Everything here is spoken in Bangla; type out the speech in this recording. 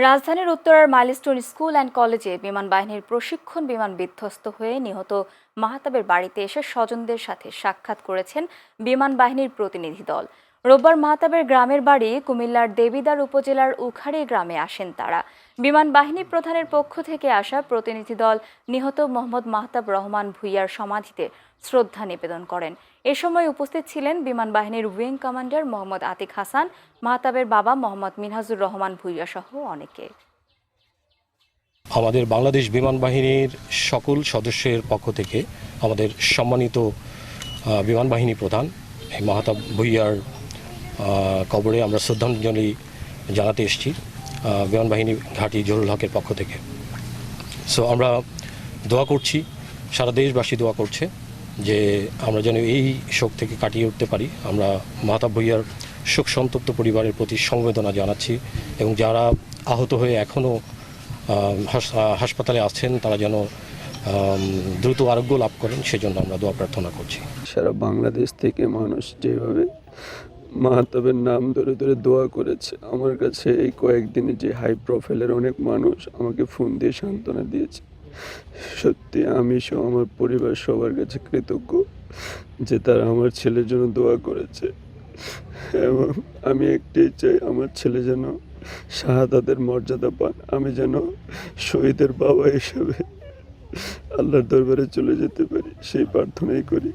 রাজধানীর উত্তরার মাইলস্টোন স্কুল অ্যান্ড কলেজে বিমান বাহিনীর প্রশিক্ষণ বিমান বিধ্বস্ত হয়ে নিহত মাহতাবের বাড়িতে এসে স্বজনদের সাথে সাক্ষাৎ করেছেন বিমান বাহিনীর প্রতিনিধি দল। রোববার মাহতাবের গ্রামের বাড়ি কুমিল্লার দেবিদ্বার উপজেলার উখাড়ী গ্রামে আসেন তারা। বিমান বাহিনী প্রধানের পক্ষ থেকে আসা প্রতিনিধি দল নিহত মোহাম্মদ মাহতাব রহমান ভূঁইয়ার সমাধিতে শ্রদ্ধা নিবেদন করেন। এ সময় উপস্থিত ছিলেন বিমান বাহিনীর উইং কমান্ডার মোহাম্মদ আতিক হাসান, মাহতাবের বাবা মোহাম্মদ মিনহাজুর রহমান ভূঁইয়া সহ অনেকে। আমাদের বাংলাদেশ বিমান বাহিনীর সকল সদস্যের পক্ষ থেকে আমাদের সম্মানিত বিমান বাহিনী প্রধান মাহতাব ভূঁইয়ার কবরে আমরা শ্রদ্ধাঞ্জলি জানাতে এসেছি বিমান বাহিনী ঘাঁটি জহুরুল হকের পক্ষ থেকে। সো আমরা দোয়া করছি, সারা দেশবাসী দোয়া করছে যে আমরা যেন এই শোক থেকে কাটিয়ে উঠতে পারি। আমরা মাহতাব ভূঁইয়ার শোক সন্তপ্ত পরিবারের প্রতি সমবেদনা জানাচ্ছি এবং যারা আহত হয়ে এখনও হাসপাতালে আছেন তারা যেন দ্রুত আরোগ্য লাভ করেন, সেজন্য আমরা দোয়া প্রার্থনা করছি। সারা বাংলাদেশ থেকে মানুষ যেভাবে মাহতাবের নাম ধরে ধরে দোয়া করেছে, আমার কাছে এই কয়েকদিনে যে হাই প্রোফাইলের অনেক মানুষ আমাকে ফোন দিয়ে সান্ত্বনা দিয়েছে। সত্যি আমি সহ আমার পরিবার সবার কাছে কৃতজ্ঞ যে তারা আমার ছেলের জন্য দোয়া করেছে এবং আমি একটাই চাই আমার ছেলে যেন শাহাদাতের মর্যাদা পান। আমি যেন শহীদের বাবা হিসেবে আল্লাহর দরবারে চলে যেতে পারি, সেই প্রার্থনাই করি।